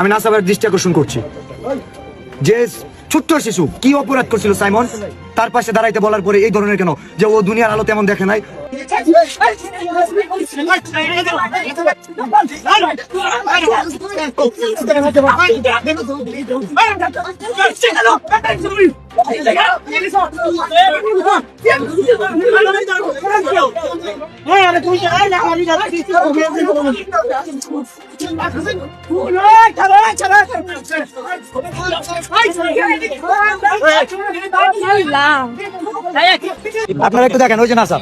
আমি নাসাবের দৃষ্টি আকর্ষণ করছি যে ছোট্ট শিশু কি অপরাধ করছিল সাইমন, তার পাশে দাঁড়াইতে বলার পরে এই ধরনের কেন যে ও দুনিয়ার আলো তেমন দেখে নাই। আপনারা একটু দেখেন, ওই যে নাসা,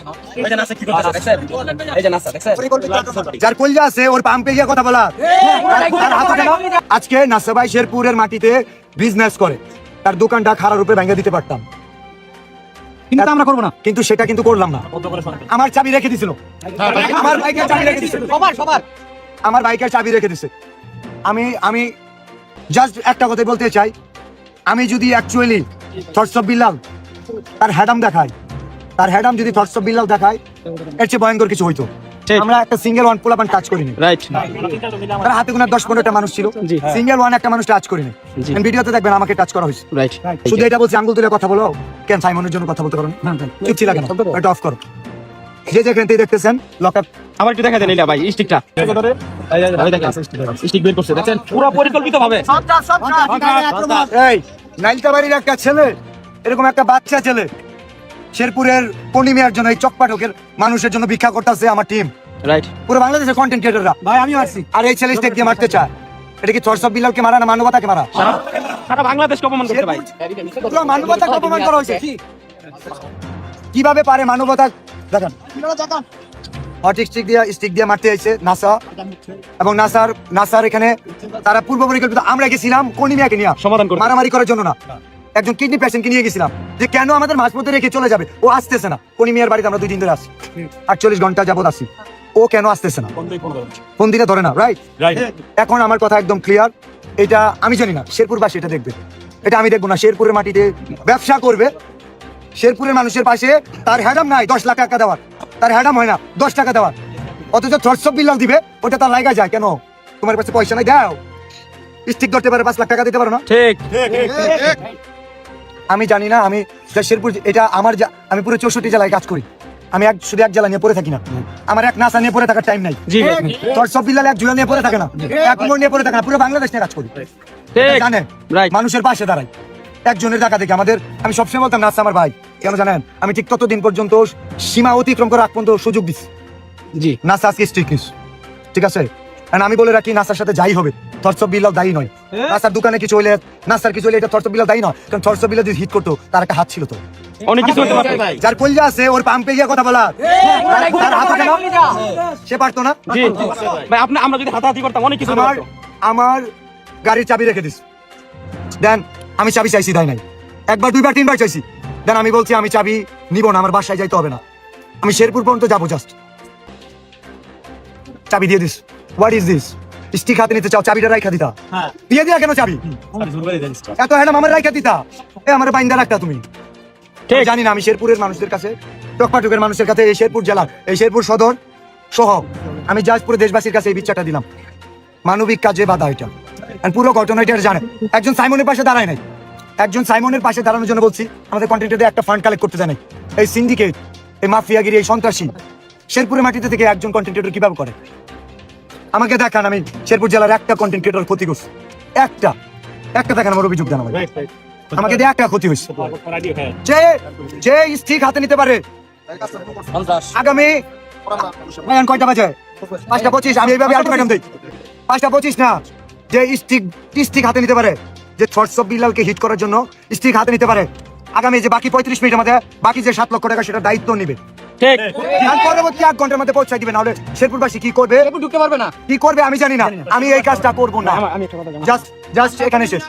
যার কলজা আছে ওর পাম্পে গিয়ে কথা বলা। আজকে নাসা ভাই শেরপুরের মাটিতে বিজনেস করে, তার দোকানটা খারাপ রূপে ভেঙে দিতে পারতাম, কিন্তু আমরা করবো না, কিন্তু সেটা কিন্তু করলাম না। আমার চাবি রেখে দিছিল, আমার বাইকের চাবি রেখে দিছিল, আমার বাইকের চাবি রেখে দিছে। আমি জাস্ট একটা কথাই বলতে চাই, আমি যদি অ্যাকচুয়ালি থটস অফ বিল্লাল তার হ্যাডাম দেখায়, তার হ্যাডাম যদি থটস অফ বিল্লাল দেখায়, এর চেয়ে ভয়ঙ্কর কিছু হইতো। আমরা একটা সিঙ্গেল ওয়ান পোলাপান টাচ করিনি, রাইট? তার হাতে গোনা 10-15টা মানুষ ছিল, সিঙ্গেল ওয়ান একটা মানুষ টাচ করিনি। ভিডিওতে দেখবেন আমাকে টাচ করা হয়েছে, রাইট? শুধু এটা বলছি, আঙ্গুল তুলে কথা বলো কেন? সাইমনের জন্য কথা বলতে পারো না? চুপ ছিল কেন? এটা অফ করো। যে যেখানে দেখতেছেন লকআপ, আবার একটু দেখা দেন এইটা ভাই, স্টিকটা ভাই দেখেন, স্টিক বের করছে, দেখেন পুরো পরিকল্পিতভাবে। এই নাইলতাবাড়ির একটা ছেলে, এরকম একটা বাচ্চা ছেলে শেরপুরের পূর্ণিমার জন্য এই চকপাটকের মানুষের জন্য ভিক্ষা করতেছে আমার টিম, রাইট? পুরো বাংলাদেশের কন্টেন্ট ক্রিয়েটররা, ভাই আমিও আসছি। আর এই ছেলে স্টেপ দিয়ে মারতে চায়, এটা কি থটস অফ বিল্লালকে মারা না মানবতাকে মারা? সারা বাংলাদেশকে অপমান করতে ভাই, পুরো মানবতাকে অপমান করা হয়েছে। কিভাবে পারে মানবতা? দেখেন স্টিক দিয়ে মারতে হয়েছে নাসা, এবং নাসার এখানে তারা পূর্ব পরিকল্পিত। আমরা গেছিলাম কর্নিমিয়াকে নিয়ে সমাধান করতে, মারামারি করার জন্য না, একজন কিডনি পেশেন্টকে নিয়ে গেছিলাম যে কেন আমাদের মাঝপথে রেখে চলে যাবে। ও আসতেছে না, কর্নিমিয়ার বাড়িতে আমরা 2 দিন ধরে আসি, 48 ঘন্টা যাবত আসি, ও কেন আসতেছে না? ফোন দিলে ধরে না, রাইট? এখন আমার কথা একদম ক্লিয়ার, এটা আমি জানি না, শেরপুরবাসী এটা দেখবে, এটা আমি দেখবো না। শেরপুরের মাটিতে ব্যবসা করবে, শেরপুরের মানুষের পাশে তার হ্যাডাম নাই 10 লাখ টাকা দেওয়ার, তার হ্যাডাম হয় না 10 টাকা দেওয়ার, অথচ থটস অফ বিল্লাল দিবে, ওটা তার লাগা যায় কেন? তোমার কাছে পয়সা নাই, দাও স্টিক ধরতে পারে, 5 লাখ টাকা দিতে পারো না? ঠিক। আমি জানি না, আমি শেরপুর, এটা আমার, আমি পুরো 64 জেলায় কাজ করি, আমি শুধু এক জেলা নিয়ে পড়ে থাকি না, আমার এক নাসা নিয়ে পড়ে থাকার টাইম নাই। থটস অফ বিল্লাল এক জুলা নিয়ে পড়ে থাকে না, এক মোড় নিয়ে পড়ে থাকে না, পুরো বাংলাদেশ নিয়ে কাজ করি, জানেন? মানুষের পাশে দাঁড়াই একজনের টাকা থেকে আমাদের। আমি সবসময় বলতাম নাসা আমার ভাই, কেন জানেন? আমি ঠিক ততদিন পর্যন্ত সীমা অতিক্রম করার আগ পর্যন্ত সুযোগ দিচ্ছি। জি, নাসা আজকে স্ট্রিকনেস, ঠিক আছে? আমি বলে রাখি, নাসার সাথে যাই হবে, থটস অফ বিল্লাল দায়ী নয়। নাসার দোকানে কিছু হইলে, নাসার কিছু হইলে, এটা থটস অফ বিল্লাল দায়ী নয়, কারণ থটস অফ বিল্লাল যদি হিট করতো, তার একটা হাত ছিল তো, অনেক কিছু হতে পারতো। যার কলজা আছে ওর পাম্পে গিয়ে কথা বলা, তার হাত কেন সে পারতো না? জি ভাই, আমরা যদি হাতাহাতি করতাম অনেক কিছু। আমার গাড়ির চাবি রেখে দিস, দেন আমি চাবি চাইছি, দেয় নাই। 1 বার 2 বার 3 বার চাইছি, দেন আমি বলছি আমি চাবি নিব না, আমার বাসায় যাইতে হবে না, আমি শেরপুর পর্যন্ত যাবো, জাস্ট চাবি দিয়ে this. What is this? Stick হাতে নিতে চাও, চাবিটা রাইখা দিতা, দিয়ে দিয়া কেন চাবি? এত হ্যাঁ আমার রাইখা দিতা, আমার বাইন্দা রাখতা তুমি। জানি না, আমি শেরপুরের মানুষদের কাছে, টকপাটকের মানুষের কাছে, এই শেরপুর জেলা, এই শেরপুর সদর সহ আমি জাস্ট পুরো দেশবাসীর কাছে এই বিচারটা দিলাম, মানবিক কাজে বাধা এটা। পুরো ঘটনা এটা জানে, একজন সাইমনের পাশে দাঁড়ায় নাই, একজন সাইমনের পাশে দাঁড়ানোর জন্য বলছি আমাদের কন্টেন্টে একটা ফান্ড কালেক্ট করতে দেয় নাই। এই সিন্ডিকেট, এই মাফিয়াগিরি, এই সন্ত্রাসী শেরপুরের মাটিতে থেকে একজন কন্টেন্ট ক্রিয়েটর কিভাবে করে? আমাকে দেখান, আমি শেরপুর জেলার একটা কন্টেন্ট ক্রিয়েটর ক্ষতি করছি, একটা দেখান আমার অভিযোগ জানাবেন, আমাকে দিয়ে একটা ক্ষতি হয়েছে। যে স্টিক হাতে নিতে পারে আগামী কয়টা বাজে? 5:25। আমি এইভাবে আলটিমেটাম দিই, 5:25 না, যে স্টিক হাতে নিতে পারে, যে থটস অফ বিল্লালকে হিট করার জন্য স্টিক হাতে নিতে পারে, আগামী যে বাকি 35 মিনিটের মধ্যে বাকি যে 7 লক্ষ টাকা সেটা দায়িত্ব নিবে, ঠিক? পরবর্তী 8 ঘন্টার মধ্যে পৌঁছাই দিবে, নাহলে শেরপুরবাসী কি করবে, ঢুকতে পারবে না, কি করবে আমি জানি না। আমি এই কাজটা করবো না, জাস্ট এখানে শেষ।